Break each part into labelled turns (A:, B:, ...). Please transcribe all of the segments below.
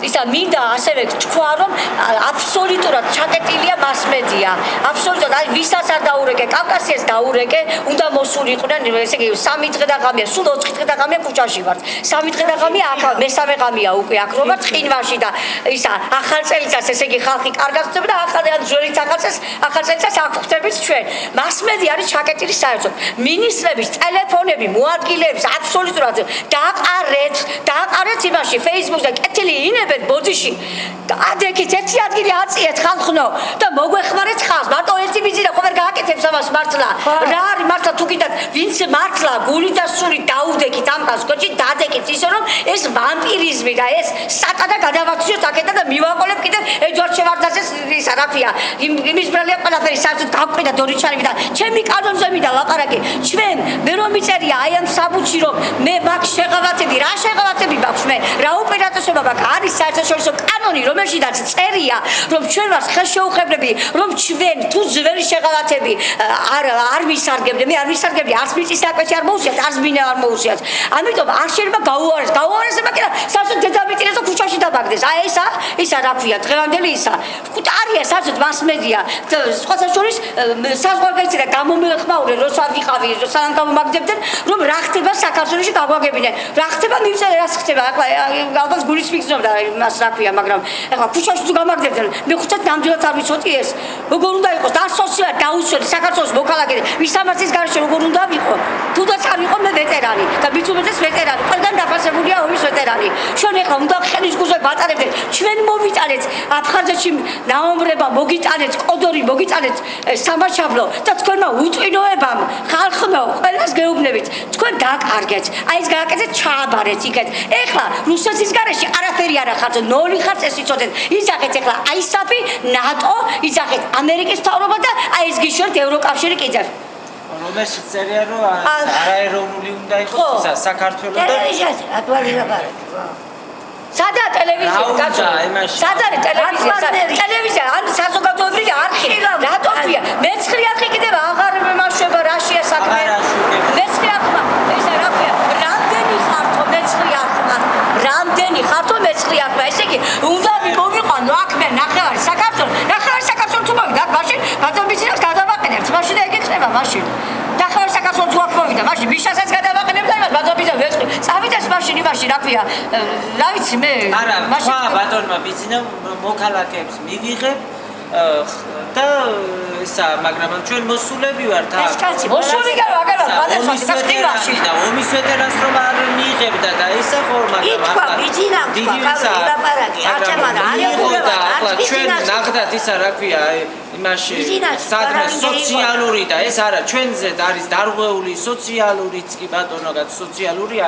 A: ისა მინდა ასევე თქვა რომ აბსოლუტურად ჩაკეტილია მასმედია აბსოლუტურად აი ვისაც არ დაურეკე კავკასიას დაურეკე უნდა მოსულიყვნენ ესე იგი 3 დღე და ღამეა სულ 4 დღე და ღამეა ქუჩაში ვარ 3 დღე და ღამეა აქ მესამე ღამეა უკვე აქ რომ ვარ წინვაში და ისა ახალ წელიწადს ესე იგი ხალხი კარგად ხდება და ახალი ძველი ახალ წელიწადს აქ ხდებით ჩვენ მასმედია არის ჩაკეტილი საერთოდ მინისტრების ტელეფონები მოადგილეებს აბსოლუტურად დააყარეთ იმაში Facebook-ზე კეთილი ინები ბოდიში ადრეკით ერთი ადგილი აწიეთ ხალხნო და მოგვეხმარეთ ხალხს მარტო ერთი ბიძი და ხომ გააკეთებს ამას მართლა რა არის მართლა თუ კიდათ ვინც მართლა გული და სული დაუდეკით ამ გასკოჩი დადეკით ისე რომ ეს ვამპირიზმი და ეს სატანა გადავაქციოთ აქეთა და მივაყოლებ კიდევ ეჯვარდ შევარდასეს ისა რა ქვია იმის ბრალია ყველაფერი საერთოდ გავყიდა დორიჩარები და ჩემი კანონზე მინდა ლაპარაკი ჩვენ მე რომ მიწერია აი ამ საბუთში რომ მე მაქვს შეღავათები რა შეღავათები მაქვს მე რა ოპერატორობა მაქვს არის საერთაშორისო კანონი რომელშიც წერია რომ ჩვენ ვართ ხელშეუხებლები რომ ჩვენ თუ ძველი შეღავათები არ ვისარგებდე მე არ ვისარგებდი არც მიწის საკვეთში არ მოუსიათ არც მინე არ მოუსიათ ამიტომ არ შეიძლება გაუარესება კიდე საერთოდ დედამიწილზე ქუჩაში დაბაგდეს აი ისა რა ქვია დღევანდელი ისა არია საერთოდ მასმედია სხვათა შორის საზღვარგარეთ და გამომეხმაურე როცა ვიყავი სანამ გამომაგდებდნენ რომ რა ხდება საქართველოში გაგვაგებინე რა ხდება მივწერე რა ხდება ალბათ გულის მიგზნობდა მას რა ქვია მაგრამ ეხლა ქუჩაში თუ გამაგდებდნენ მე ხუთად ნამდვილად არ ვიცოდი ეს როგორ უნდა იყოს და სოციალურად დაუშველი საქართველოს მოქალაქე ვისამართის გარშე როგორ უნდა ვიყო თუნდაც არ ვიყო მე ვეტერანი და მით უმეტეს ვეტერანი ყველგან დაფასებულია ომის ვეტერანი ჩვენ ეხლა უნდა ხელის გულზე ვატარებდეთ ჩვენ მოვიტანეთ აფხაზეთში ნაომრება მოგიტანეთ კოდორი მოგიტანეთ სამარჩაბლო და თქვენმა უწინოებამ ხალხნო ყველას გეუბნებით თქვენ დაკარგეთ აი ეს გააკეთეთ ჩააბარეთ იქეთ ეხლა რუსეთის გარეშე არაფერი არ ახართ ნოლი ხართ ეს იცოდეთ იძახეთ ეხლა აისაფი ნატო იძახეთ ამერიკის მთავრობა და აი ეს გიშვერთ ევროკავშირი კიდევ
B: რომელშიც წერია რომ არაეროვნული უნდა იყოს საქართველოს და
A: ტელევიზიაზე ატვალი ლაპარაკი სადა ტელევიზია სადა ტელევიზია ან საზოგადოებრივი არხი რატომია მეცხრე არხი კიდევ აღარ მემაშვება რაშია საქმე მეცხრე არხმა ესე რა ქვია რამდენი ხართო მეცხრე არხმა ესე იგი უნდა მოვიყვანო აქ მე ნახევარი საქართველოს თუ მოვიდა მაშინ ბატონბიცინას გადავაყენებთ მაშინ ეგ იქნება მაშინ ნახევარი საქართველოს თუ აქ მოვიდა მაშინ მიშასაც გადავაყენებთ და იმას ბატონბიცა ვეწყი წავიდეს მაშინ იმაში რა ქვია რა ვიცი მე
B: მაშინ ბატონმა ბიცინა მოქალაქეებს მივიღებ და ისა მაგრამ ჩვენ მოსულები ვართ
A: ეს კაცი მოსული გავა გადასვაში საქმეში
B: და ომის ვეტერანს რომ არ მიიღებდა და ისა ხო მაგრამ
A: ითქვა ბიძინა თქვა ლაპარაკი არჩევანა
B: ახლა ჩვენ ნახდათ ისა რა ქვია იმაში სადმე სოციალური და ეს არა ჩვენზე არის დარღვეული სოციალურიც კი ბატონოგაც სოციალურია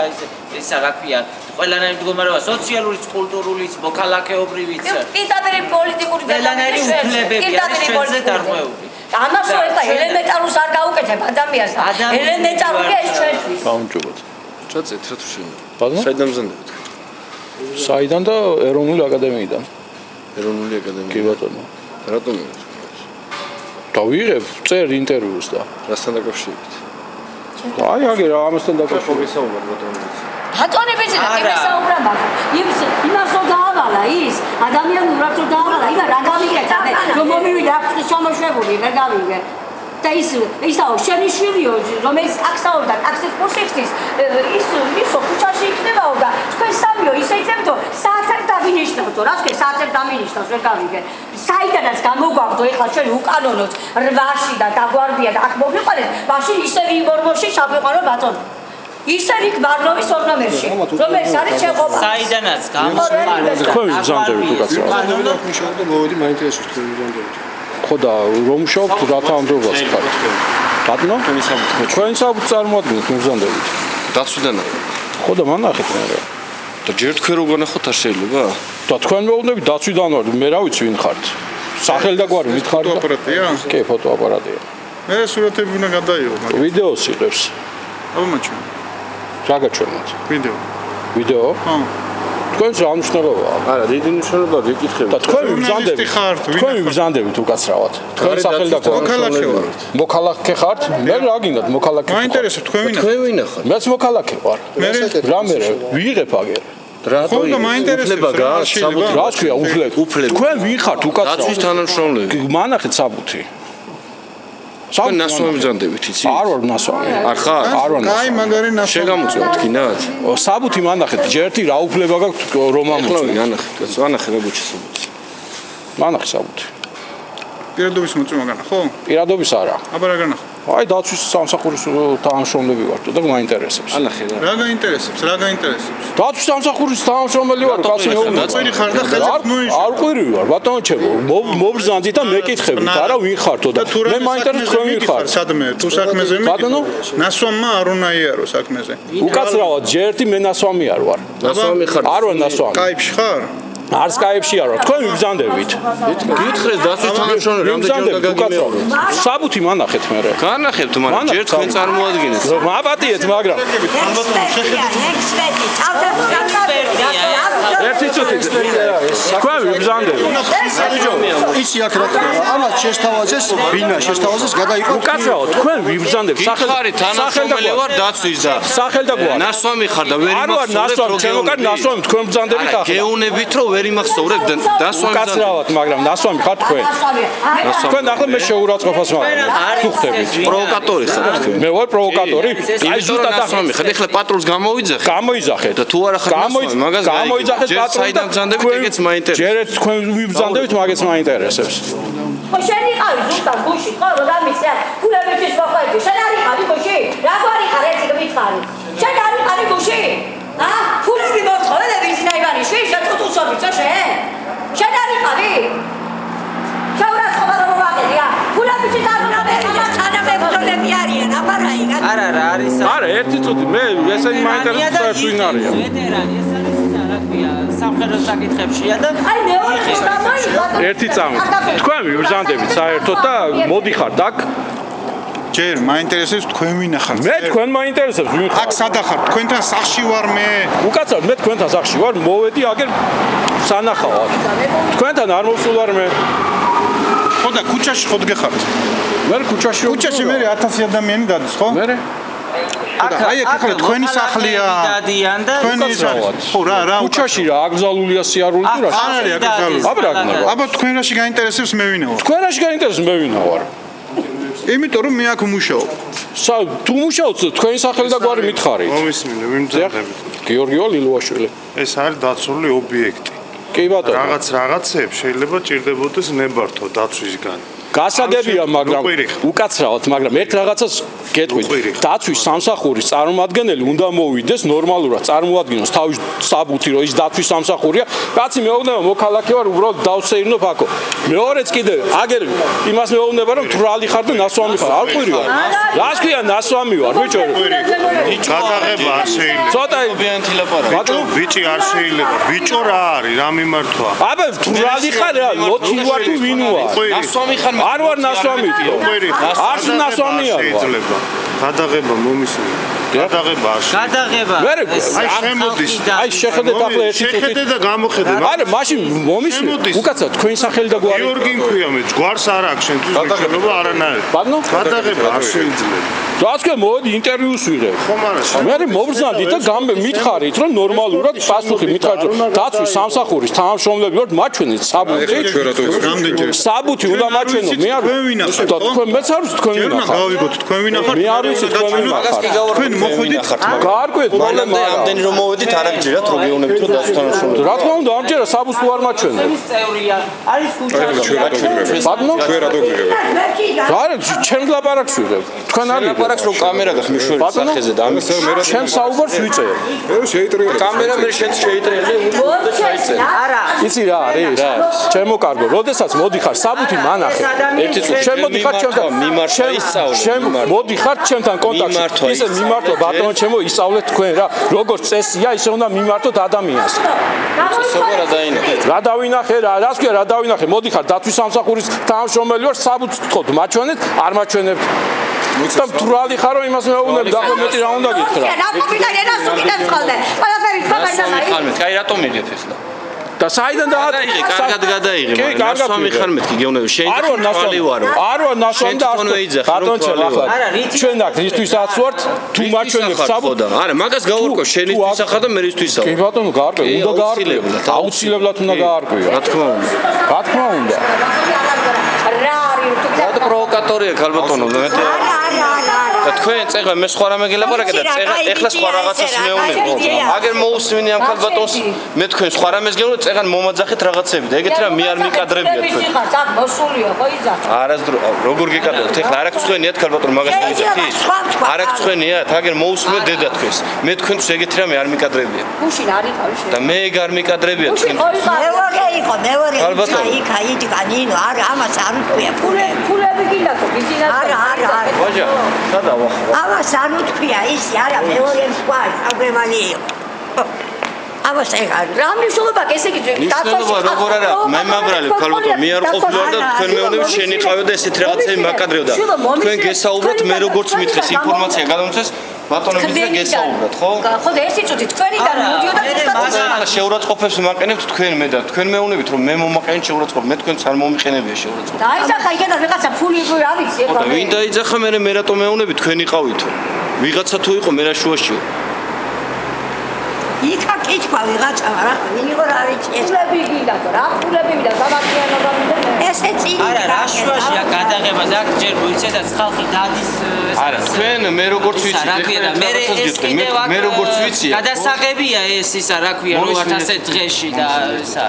B: ისა რა ქვია ყველანაირი მდგომარეობა სოციალურიც კულტურულიც მოქალაქეობრივიც
A: პირდაპირ პოლიტიკური
B: ყველანაირი უფლებები არის ჩვენზე დარღვეული
A: ამას ეხლა ელემენტარულს არ გაუკეთებ ადამიანს ელემენტარულია ეს ჩვენთვის
C: გაუნჯობოთ
D: ჩაწეთ რა თუ შენ
C: ბატონო
D: საიდან მზადდებთ
C: საიდან და ეროვნული აკადემიიდან
D: ეროვნული აკადემია
C: კი ბატონო
D: რატომ
C: დავიღებ წერ ინტერვიუს და
D: რასთან დაკავშირებით
C: აი აგე რა ამასთან დაკავშირებით
D: მოგესაუბრებ ბატონო
A: ბატონებიძე და იმესაუბრა მაგრამ იმას რომ დაავალა ის ადამიანურად რომ დაავალა იდა რა გავიგეთ აბე რომ მომივიდა აქ შემოშვებული რა გავიგე და ისაო შენი შვილია რომელიც აქ საუბრდა ტაქსის კურსიხდის ისო ქუჩაში იქნებაო და თქვენ სამიო ისე იცებდო საათად დავინიშნავდო რა თქვენ საათად დავინიშნავს ვერ გავიგე საიდანაც გამოგვაგდო ეხლა ჩვენ უკანონოთ 8-ში და დაგვარდია და აქ მოვიყვანეთ მაშინ ისე ვიმორმოში შავიყვანო ბატონო ისე იქ ბარნოვის ორნამენტში რომელიც არის შეყობა
B: საიდანაც გამოგვიყვანეთ
C: თქვენ ვიზანდებით უკაცრავად
D: ბატონო მუშაობდა მოვედი მაინტერესებს თქვენ ვიზანდებით
C: ხო და რომ შევთ რათა ამბობას ხარ ბატონო ჩვენ საბუთს წარმოადგენთ მიზანდებით
D: დაცვიდან
C: ხო და მანახეთ მე რა
D: და ჯერ თქვენ რო განახოთ არ შეიძლება
C: და თქვენ მეუბნებით დაცვიდან ვარ მე რა ვიცი ვინ ხართ სახელი და გვარი მითხარ
D: ფოტოაპარატია
C: კი ფოტოაპარატია
D: მე სურათები უნდა გადაიღო მაგრამ
C: ვიდეოს იღებს
D: აბა მაჩვენ
C: რა გაჩვენოთ ვიდეო
D: ხო
C: თქვენს რა მნიშვნელობაა
D: არა დიდი მნიშვნელობა გეკითხებით
C: და თქვენ ვიბრძანდებით უკაცრავად თქვენ სახელი და მოქალაქე ხართ მე რა გინდათ მოქალაქე
D: მაინტერესებს თქვენ ვინა ხართ
C: მეც მოქალაქე ვარ რა მე ვიღებ აგერ
D: ხო და მაინტერესებს რა შეიძლება.
C: რა ქვია უფლები? თქვენ ვინ ხართ უკაცრავად?
D: დაცვის თანამშრომლები.
C: მანახეთ საბუთი.
D: თქვენ ნასვამი ბრძანდებით იცი?
C: არ ვარ ნასვამი.
D: არ ხარ?
C: არ ვარ ნასვამი.
D: აი მაგარი ნასვამი. შეგამოწმოთ კიდათ.
C: საბუთი მანახეთ, ჯერთი რა უფლება გაქვთ რომ ამოწმოთ.
D: ანახეთ, ანახე რა გუჩი საბუთი.
C: მანახე საბუთი.
D: პირადობის მოწმობა განა, ხო?
C: პირადობის არა.
D: აბა რა განახო?
C: აი დაცვის სამსახურის თანამშრომლები ვართ და მაინტერესებს.
D: ანახე რა. რა გაინტერესებს? რა გაინტერესებს?
C: დაცვის სამსახურის თანამშრომელი ვარ, კაცი მეუბნები.
D: ყვირი ხარ და ხელებს მოიშ.
C: არ ყვირი ვარ, ბატონო ჩემო, მობრძანდით და მეკითხებით, არა ვინ ხართო და მე მაინტერესებს თქვენ ვინ ხართ.
D: სადმე თუ საქმეზე მეკითხე.
C: ბატონო,
D: ნასვამმა არ უნდა იარო საქმეზე.
C: უკაცრავად ჯერთი მე ნასვამი არ ვარ.
D: ნასვამი ხარ.
C: არ ვარ ნასვამი.
D: კაიფში ხარ?
C: არ სკაიფში არ ვარ. თქვენ ვიბრძანდებით.
D: გითხრეს დაცვის თანამშრომლები რამდენჯერ გაგიმეორეთ.
C: საბუთი მანახეთ მე.
D: განახებთ მაგრამ ჯერ თქვენ წარმოადგენთ.
C: მაპატიეთ, მაგრამ ერთი წუთი თქვენ ვიბრძანდებით.
E: იცი აქ რა ხდება? ამას შეესთავაზეს ბინა, შეესთავაზეს გადაიყო.
C: უკაცრავად თქვენ ვიბრძანდებით.
D: ხარი თანამშრომელი ვარ დაცვის და
C: სახელ და გვარ.
D: ნასვამი ხარ და ვერ
C: არ ვარ ნასვამი, ჩემო კარ ნასვამი თქვენ ვიბრძანდებით ახლა.
D: გეუნებით რომ ვერ იმახსოვრებ დასვამი.
C: უკაცრავად, მაგრამ ნასვამი ხარ თქვენ. თქვენ ახლა მე შეურაცხყოფას მაგრამ თუ ხდებით.
D: პროვოკატორი ხარ თქვენ.
C: მე ვარ პროვოკატორი. აი
D: ზუსტად ნასვამი ხარ. ეხლა პატრულს გამოიძახე.
C: გამოიძახეთ.
D: და თუ არა ხარ ნასვამი, მაგას
C: გამოიძახეთ პატრულს.
D: საიდან ბრძანდებით, ეგეც მაინტერესებს.
C: ჯერეთ თქვენ ვიბრძანდებით, მაგეც მაინტერესებს.
A: ხო შენ იყავი ზუსტად გუში ხო რა დამისე ფულებისთვის მოყვები შენ არ იყავი გუში რა გვარი ხარ ერთი გმითხარი შენ არ იყავი გუში ფულები მოთხოვე და ვიზნაივანი შენ წუთუსობი შენ არ იყავი შაურაცხობა რომ მოვაყენია ფულებისთვის არ უნდა მერია თანამებრძოლები არიან აბა რა იგად
B: არა რა არის
C: არა ერთი წუთი მე ესენი მაინტერესებს ვინ არიან
B: ვეტერანი ეს არის რა ქვია სამხედრო საკითხებშია და
A: აი მეორე გამოიყო
C: ერთი წამი თქვენ ვიბრძანდებით საერთოდ და მოდიხართ აქ
D: ჯერ მაინტერესებს თქვენ ვინ ხართ?
C: მე თქვენ მაინტერესებს ვინ ხარ
D: აქ სადახარ? თქვენთან სახში ვარ მე.
C: უკაცრავად მე თქვენთან სახში ვარ მოვედი აგერ სანახავად თქვენთან არ მოვსულ ვარ მე
D: ხო და ქუჩაში ხო დგეხართ?
C: მე ქუჩაში
D: ქუჩაში მე 1000 ადამიანი დადის ხო?
C: მე
D: აი აქ ახლა თქვენი სახლია.
B: დადიან და
D: თქვენი ხო რა
C: ქუჩაში რა აკრძალულია სიარული თუ რა
D: არ არის აკრძალული. აბა თქვენ რაში გაინტერესებს მე ვინა ვარ?
C: თქვენ რაში გაინტერესებს მე ვინა ვარ
D: იმიტომ რომ მე აქ მუშაობ.
C: თუ მუშაობთ თქვენი სახელი და გვარი მითხარით
F: მომისმინე, ვინ მძანდებით?
C: გიორგიო ლილუაშვილი
F: ეს არის დაცული ობიექტი.
C: კი ბატონო
F: რაღაცებს შეიძლება ჭირდებოდეს ნებართვა დაცვისგან.
C: გასაგებია მაგრამ უკაცრავად მაგრამ ერთ რაღაცას გეტყვით დაცვის სამსახურის წარმომადგენელი უნდა მოვიდეს ნორმალურად წარმოადგინოს თავის საბუთი რომ ის დაცვის სამსახურია კაცი მეუბნება მოქალაქე ვარ უბრალოდ დავსეირნო ფაქო მეორეც კიდე აგერ იმას მეუბნება რომ თვრალი ხარ და ნასვამი ხარ არ ყვირი ვარ რას ქვია ნასვამი ვარ ბიჭო
F: გადაღება არ შეიძლება.
C: ცოტა
D: ბიანთი ლაპარაკი.
F: ბიჭი არ შეიძლება. ბიჭო რა არის? რა მიმართვა?
C: აბა თვრალი ხარ რა ლოთი ვარ თუ ვინ ვარ
D: ნასვამი ხარ
C: არ ვარ ნასვამი არც ნასვამია
F: შეიძლება. გადაღება მომისმინე. გადაღება არ შეიძლება.
B: გადაღება
F: აი შემოდის.
C: აი შეხედეთ ახლა ერთი წუთი
F: შეხედე და გამოხედე.
C: არა მაშინ მომისმენ უკაცრავად თქვენი სახელი და გვარი
F: გიორგი მქვია მე ჯგვარს არ აქვს შენთვის მიშენობა არანაირი.
C: ბატონო
F: გადაღება არ შეიძლება.
C: რაც ქვია მოდი ინტერვიუს ვიღებ
F: ხომ არა?
C: მე მოვრძანდით და მითხარით რომ ნორმალურად პასუხი მითხარით რომ დაცვის სამსახურის თანამშრომლები ვართ მაჩვენეთ საბუთი
D: რამდენჯერ
C: საბუთი უნდა მაჩვენო მე არ
D: თქვენ ვინა ხართ ხო?
C: თქვენ მეც არ ვიცი თქვენ ვინა ხართ
D: გავიგოთ თქვენ ვინა ხართ?
C: მე არ ვიცი თქვენ ვინა ხართ
D: თქვენ მოხვედით ხართ მაგრამ
C: გაარკვევთ
E: მანამდე ამდენი რომ მოვედით არ აგჯერათ რომ გეუბნებით რომ დაცვის თანამშრომლები
C: რა თქმა უნდა ამჯერა საბუთს თუ არ მაჩვენებ
B: წევრია არის ქუჩაში
C: ბატონო
D: ჩვენ რა დაგიგებ
C: არა ჩემს ლაპარაკს ვიღებ თქვენ არ
E: ლაპარაკს რომ კამერა გახმიშველი სახეზე და ამის
C: ჩემს საუბარს ვიწერ
E: კამერა მე შენს შეიტრიალე და ჩაიწერე
B: არა
C: იცი რა არის ჩემო კარგო როდესაც მოდიხარ საბუთი მანახე ერთი წუთი შენ მოდიხარ ჩემთან
E: მიმართვა ისწავლე
C: შენ მოდიხარ ჩემთან კონტაქტში ისე მიმართვა ბატონო ჩემო ისწავლეთ თქვენ რა როგორც წესია ისე უნდა მიმართოთ ადამიანს
E: სოფო რა დაინახეთ
C: რა დავინახე რას ქვია რა დავინახე მოდიხარ დაცვის სამსახურის თანამშრომელი ვარ საბუთს თქოთ მაჩვენეთ არ მაჩვენებთ და თვრალი ხარო იმას მეუბნებ და ახლა მეტი რა უნდა გითხრა
A: რა კომენტარი და სულ კიდევ წყალდე ყველაფერი თქვა
E: ხალმეთ აი რატომ მიგეთ ახლა
C: და საიდან
F: გადაიღე, კარგად გადაიღე,
C: კი,
F: მაგრამ
C: კარგად
F: ნასვამი ხარ მეთქი გეუბნები. შენ
C: არ ვარ ნასვამი ვარო. არ ვარ ნასვამი და ბატონო ახლა ჩვენ აქ რისთვისაც ვართ თუ მაჩვენებს საბუთს.
F: არა, მაგას გავარკვევ შენისთვის ახლა და მერისთვისაო.
C: კი ბატონო, გაარკვევ, უნდა გაარკვევ. აუცილებლად უნდა გაარკვევ.
F: რა თქმა უნდა.
C: რა თქმა უნდა.
A: რა არის თუ
F: და პროვოკატორია ქალბატონო, მე და თქვენ წეგა მე სხვა რამე გელაპარაკე და წეგა ეხლა სხვა რაღაცას მეუბნები ხო? აგერ მოусმინე ამ ქალბატონს მე თქვენ სხვა რამეს გეუბნები წეგან მომაძახეთ რაღაცები და ეგეთი რამ მე არ მიკადრებია თქვენ.
A: ხარ მოსულია ხო იზა
F: არასდრო როგორ გეკადრებთ ეხლა არ აქვს თქვენიათ ქალბატონო მაგას მოგიძახით? არ აქვს თქვენიათ აგერ მოусმინე დედა თქვენს. მე თქვენთვის ეგეთი რამე არ მიკადრებია.
A: გუშინ არ იყავი შენ
F: და მე ეგ არ მიკადრებია თქვენ.
G: მეორე იქა იდგა ნინო არა ამას არ უწვია
A: ფულები გინდა ხო ბიზნესი
G: არა
F: ვაჟა სადა ვახო
G: ამას არ უწვია ის არა მეორე სხვა აგრემალი იყო ამას ეგარ
A: რა მნიშვნელობა ესე იგი
F: ნიშნულობა როგორ არა მე მაგრალებ ქალბატონო მე არ ყოფილვარ და თქვენ მეუბნები შენიყავე და ესეთ რაღაცები მაკადრევდა თქვენ გესაუბროთ მე როგორც მითხეს ინფორმაცია გადამწეს ბატონებიც და გესაუბროთ ხო
A: ხო და ერთი წუთი თქვენიდან მოდიოდა
F: ახლა შეურაცხყოფებს მაკენებთ თქვენ მე და თქვენ მეუბნებით რომ მე მომაყენე შეურაცხყოფ მე თქვენც არ მომიყენებია შეურაცხყოფ
A: და აიძახა იქიდან ვიღაცა ფული რა ვიცი
F: ხო და ვინ დაიძახა მე რატომ მეუბნები თქვენ იყავითო ვიღაცა თუ იყო მე რა შუაშიო
G: იქა კითხვა ვიღაცა რა ვინიღო რა ვიცი ეს
A: ფულები გინდა რა ფულები მიდა გამართიანობა მიდა
G: ესე წინ
B: არა რა შუაშია გადაღება და ჯერ მოიცედაც ხალხი დადის
F: არა თქვენ მე როგორც ვიცი მე როგორც ვიცი
B: გადასაღებია ეს ისა რა ქვია რო ვართ ასე დღეში და ისა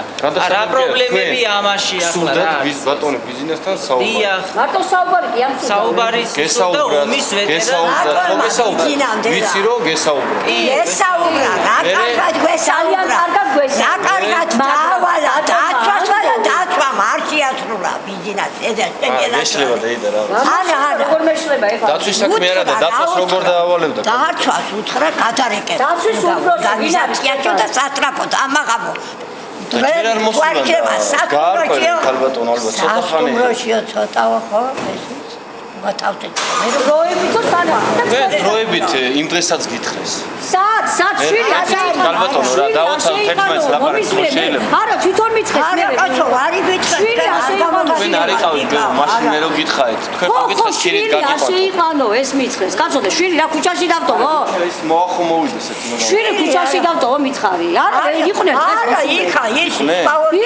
B: რა პრობლემებია ამაში ახლა რა
F: ბატონო ბიზნესთან საუბარი
B: დიახ
A: მარტო საუბარი კი ამ
B: საუბარი და ომის
F: გესაუბრა ვიცი რომ გესაუბრა
G: ესაუბრა რა კარგად გვესაუბრა რა კარგად დაავალა დაცვა მარშიასრულა ბიზნესი
F: ეშლება და რა
G: არა
A: როგორ მეშლება ეხლა
F: დაცვის საქმე არა და დაცვას როგორ დაავალებდა
G: დაცვას უთხრა გადარეკე
A: დაცვის უფროსი
G: განიზარჭიაჭო და სასტრაფოდ ამაღამო
F: ჯერ არ მოსულა გაარკვევი ქალბატონო ალბათ ცოტა ხანი
G: სასტუმროშიო ცოტავა ხო ეს მოთავდეთ
A: დროებითო სანა
F: დროებით იმ დღესაც გითხრეს
A: სად შვილი
F: ქალბატონო რა დავოცავ თექმას ლაპარაკს ხო შეიძლება
A: არა თვითონ მიცხეს მე
G: არა კაცო არი გითხრეს
F: თქვენ არ იყავით მაშინ მე რო გითხარით თქვენ მოგითხეს ჩირით გაგიყვანთ
A: ასე იყანო ეს მიცხეს კაცო და შვილი რა ქუჩაში დავტოვო
F: ეს მოახო მოვიდეს ეს ნუ
A: შვილი ქუჩაში დავტოვო მითხარი არა იყვნენ
G: არა იქა ის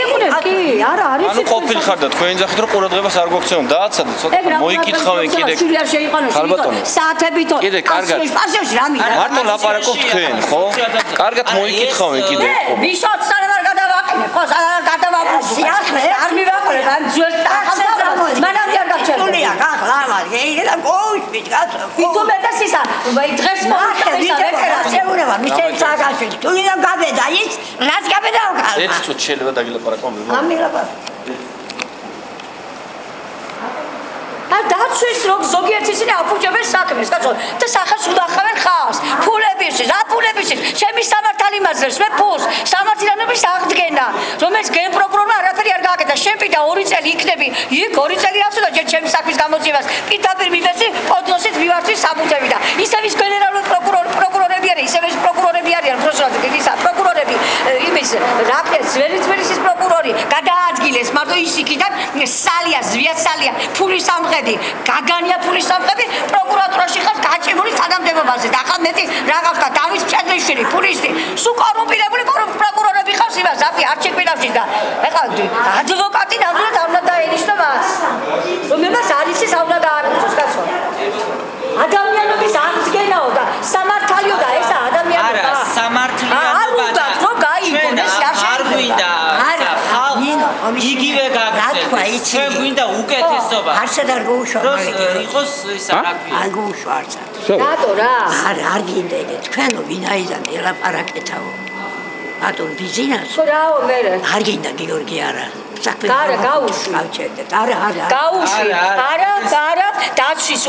A: იყვნენ კი არა არის
F: ანუ ყოფილ ხარ და თქვენ ძახით რომ ყურადღებას არ გოგცემ დააცადეთ ცოტა მოიკითხავენ კიდე
A: შვილი არ შეიყანო საათებითო
F: კიდე კარგად
A: პასეში რა მინდა
F: მარტო ლაპარაკობ თქვენ ხო კარგად მოიკითხავენ კიდე
A: ბიშოც სანამ გადავაყენე ხო გადავაყენე არ მივაყენე ამ ძველ მანამდე არ
G: გაწევია ახლა ამარი ეგელა გოუშბით გაწევ
A: ვიტომე და სისა დღეს
G: მოხდება მისენ საგაში თუნდაც გაბედა ის რას გაბედა
F: ერთ წუთი შეიძლება დაგილაპარაკო მე
G: ამილაპარაკო
A: დაცვის რომ ზოგიერთი ისინი აფუჭებენ საქმეს, კაცო, და სახეს უდახავენ ხალხს. ფულებისთვის, რა ფულებისთვის? ჩემი სამართალი მაძლევს, მე ფულს, სამართლიანობის აღდგენა, რომელიც გენპროკურორმა არაფერი არ გააკეთა. შენ პიტა 2 წელი იქნები, იქ 2 წელი აცოდა ჯერ ჩემი საქმის გამოძიებას. პირდაპირ მივეცი პოდნოსით მივარჩი საბუთები და ისევ ის გენერალური პროკურორები არიან, ისევ ის პროკურორები არიან, პროკურორები იმის რაფეს ვერიცველის პროკურორი გადაადგილეს მარტო ის იქიდან სალია ზვიაცალია ფულის სამხედი გაგანია ფულის სამხედი პროკურატურაში ხარ გაჭიმული თანამდებობაზე და ახლა მეტი რა გახდა დავით ჭედლიშვილი ფულისტი სულ კორუმპირებული პროკურორები ხავს იმას აფი არ შეგვინავში და ახლა ადვოკატი ნამდვილად არ უნდა დაენიშნა მას რომ მას არ იცის არ უნდა დააკეთოს კაცო ადამიანობის აღდგენაო და სამართალიო და ესა ადამიანობა
B: არა სამართლიანობა და
A: რო გაიგონეს
B: არ გვინდა იგივე გაგცეთ ჩვენ გვინდა უკეთესობა
G: არსად არ გოუშვა
B: რომ იყოს ისა რა ქვია
G: არ გოუშვა არსად
A: რატო რა
G: არ გინდა ეგ თქვენო ვინაიდან ელაპარაკეთაო ბატონ ბიზნეს
A: ხო რაო მე
G: არ გინდა გიორგი არა საქმე
A: არა გაუშვი
G: გავჩერდეთ არა
A: გაუშვი არა დაცვის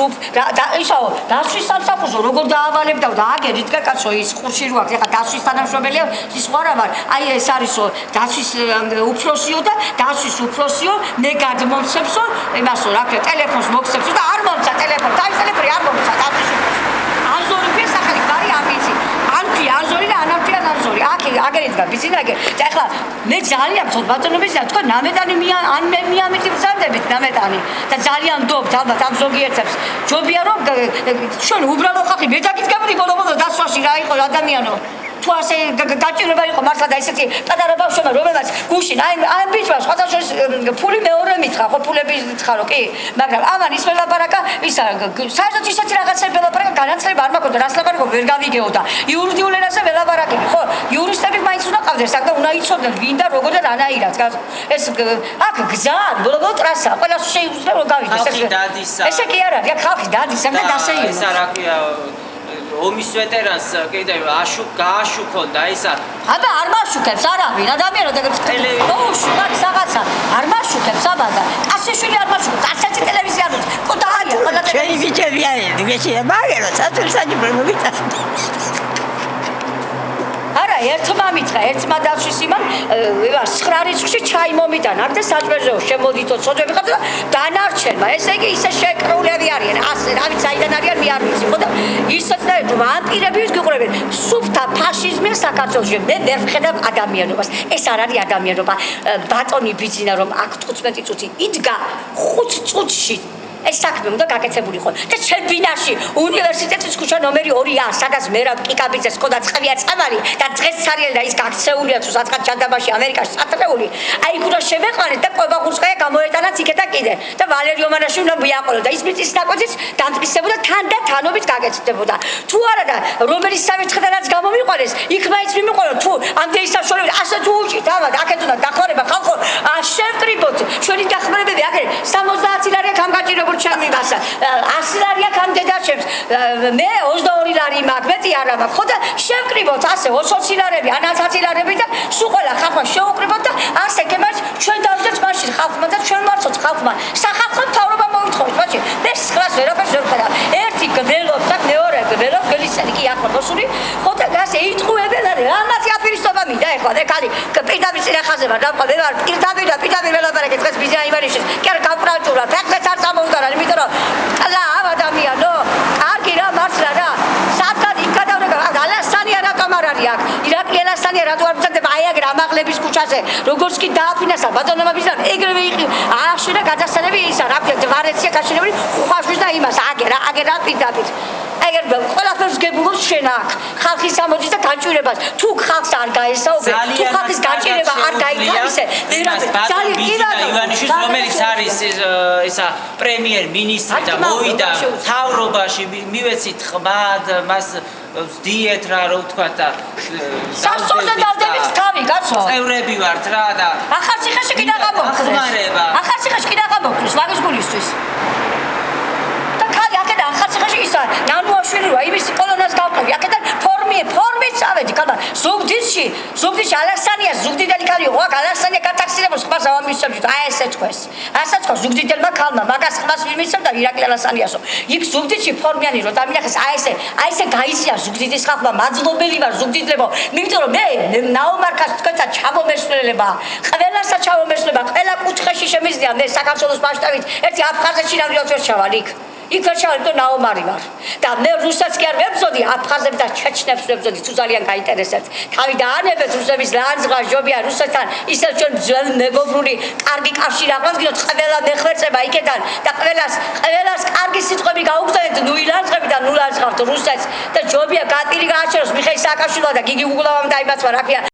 A: ისაო დაცვის სამსახურს როგორ დაავალებდა და აგერით კაცო ის ხურში რო აქვს ეხა დაცვის თანამშრომელია ის სხვა რა ვარ აი ეს არისო დაცვის უფროსიო და დაცვის უფროსიო მე გადმომცემსო იმასო რა ქვია ტელეფონს მოგცემსო და არ მომცა ტელეფონს და ის ტელეფონი არ მომცა დაცვის უფროსი აზორი ფესახალი გარი ამიცი ანთი აზორი და ანათია გასული აქ აგერიდგა ბიზნესი და ახლა მე ძალიან ვთქვი ბატონობის და თქვა ნამეტანი ან მე მიამიტი ვზარდებით ნამეტანი და ძალიან ვდობთ ალბათ ამ ზოგიერთებს ჯობია რომ ჩვენ უბრალოდ ხალხი მე დაგიდგებოდი ბოლო დასვაში რა იყო ადამიანო თუ ასე გაჭირება იყო მართლა და ესეთი პატარა ბავშვებმა რომელსაც გუშინ აი ბიჭმა სხვადასხვა ფული მეორე მითხრა ხო ფულები ცხარო კი მაგრამ ამან ის ველაპარაკა ისა საერთოდ ისეთი რაღაცები ველაპარაკა განათლება არ მაქვს და რას ლაპარაკობ ვერ გავიგეო და იურიდიულ ენაზე ველაპარაკები ხო იურისტები მაინც უნდა ყავდეს აქ და უნდა იცოდნენ ვინ და როგორ და რანაირად ეს აქ გზაა ბოლო ტრასა ყველას შეუძლია რომ გავიდეს ესე კი არ არის აქ ხალხი დადის და დასეირნო
B: ეს რა ქვია ომის ვეტერანს კიდევ გააშუქონ და ისა
A: აბა არ მაშუქებს არავინ ადამიანო და შუქად რაღაცა არ მაშუქებს აბა და კაცეშვილი არ მაშუქებს ასეთი ტელევიზია არის კოტარია
G: ჩვენი ბიჭები არიან გეშია მაგერო საწურსაჯი პრომოვიტა
A: არა ერთმა მითხრა ერთმა დავშვის იმან 9 რიცხვში ჩაი მომიტანა და საჭმელზეო შემოდითო ცოდვები ხარ და დანარჩენმა ესე იგი ისე შეკრულები არიან ასე რა ვიცი საიდან არიან მე არ ვიცი ხო და ისაც და ვამპირები გიყურებენ სუფთა ფაშიზმია საქართველოში მე ვერ ვხედავ ადამიანობას ეს არ არის ადამიანობა ბატონი ბიძინა რომ აქ 15 წუთი იდგა 5 წუთში ეს საქმე უნდა გაკეთებულიყო და ჩემბინაში უნივერსიტეტის ქუჩა ნომერი 2-ა სადაც მერაბ კიკაბიძეს ყოდა წყევია წამალი და დღესარიელი და ის გაქცეულია თუ საწყად ჩანდაბაში ამერიკაში სატრეული აი იქ უნდა შევეყვანეთ და ყვებაღურცხაია გამოეტანათ იქეთა კიდე და ვალერიო მანაში უნდა მიაყოლო და ის მიწის ნაკვეთიც დამტკიცებოდა თან და თანობით გაკეთდებოდა თუ არა და რომელიც სამეცხედანაც გამომიყვანეს იქ მაინც მიმიყვანო თუ ამდენი საშუალებით ასე თუ უჭით ამად აქეთ უნდა დახმარება ხალხო შევკრიბოთ ჩვენი დახმარებები აქ 70 ლარი გამგაჭირებულ ჩემი მასა 100 ლარია კანდიდატებს მე 22 ლარი მაქვს მეტი არა მაქვს ხო და შევკრიბოთ ასე 20 ლარები ან 10 ლარები და სულ ყველა ხალხმა შევკრიბოთ და ასე გემართ ჩვენ დავდეთ მაშინ ხალხმა და ჩვენ მარცოთ ხალხმა სახალხო მთავრობა მოითხოვეთ მაშინ მე სხრას ვერაფერს ვერ ხედავ ერთი გველობს და მეორე გველობს გელისარი კი ახლა მოსული ხო და გასე იტყუებენ არის რამაც აფირისტობა მინდა ეხლა და კალი პირდაპირ წინახაზე ვარ და მე ვარ პირდაპირ ველაპარაკე დღეს ბიზნეს ივანიშვილს კი არ გავყრაჭურა ფეხებს არ წამოვიდა იმიტომ რომ კლა ადამიანო კარგი რა მართლა რა სადღაც იქ გადავრეკა ალასანია რატომ არ არის აქ ირაკლი ალასანია რატო არ მზადდება აი აგ რამაღლების ქუჩაზე როგორც კი დააფინანსა ბატონობა ბიზნეს ეგრევე იყო აღშენა გადასანები ისა რა ქვია ჯვარეცია გაშენებული ხუხაშვის და იმას აგერა პირდაპირ ეგერ ყველაფერს გებულობს შენ აქ ხალხის ამოდის და გაჭირებას თუ ხალხს არ გაესაუბე თუ ხალხის გაჭირება არ გაითავისე ძალიან
B: ბიზნეს ივანიშვილს რომელიც არის ისა პრემიერ მინისტრი და მოვიდა თავრობაში მივეცით ხმად მას ვდიეთ რა ვთქვა და
A: სასწორზე დავდებით თავი კაცო
B: წევრები ვართ რა და
A: ახალციხეში კიდე გამოგხდეს ახალციხეში კიდე გამოგხდეს ვაგის გულისთვის და ხალი აქედან ახალციხეში ისა ნანუაშვილი რა იმისი კოლონას გავყევი აქედან ფორმით წავედი კაბა ზუგდიდში ალასანია ზუგდიდელი ქალი ხო აქ ალასანია გატაქსირებულს ხმას ავამისებდით აი ესე თქვეს ასაც ხო ზუგდიდელმა ქალმა მაგას ხმას ვიმისებდა ირაკლი ალასანიასო იქ ზუგდიდში ფორმიანი რო დამინახეს აი ესე გაიცია ზუგდიდის ხალხმა მაძლობელი ვარ ზუგდიდლებო იმიტომ რომ მე ნაომარკას თქვენცა ჩამომესვლელება ყველასა ჩამომესვლება ყველა კუთხეში შემიძლია მე საქართველოს მასშტაბით ერთი აფხაზეთში ნამდვილად ვერ ჩავალ იქ ვერ ჩავალი და ნაომარი ვარ და მე რუსეთს კი არ ვებრძოდი აფხაზებს და ჩეჩნებს ვებრძოდი თუ ძალიან გაინტერესებთ თავი დაანებეთ რუსების ლანძღვა ჯობია რუსეთთან ისევ ჩვენ ძველი მეგობრული კარგი კავშირი აღვდგინოთ ყველა მეხვერწება იქიდან და ყველას კარგი სიტყვები გაუგზავნეთ ნუ ილანძღები და ნუ ლანძღავთ რუსეთს და ჯობია გატირი გააჩეროს მიხეილ სააკაშვილმა და გიგი უგულავამ და იმაც რა ქვია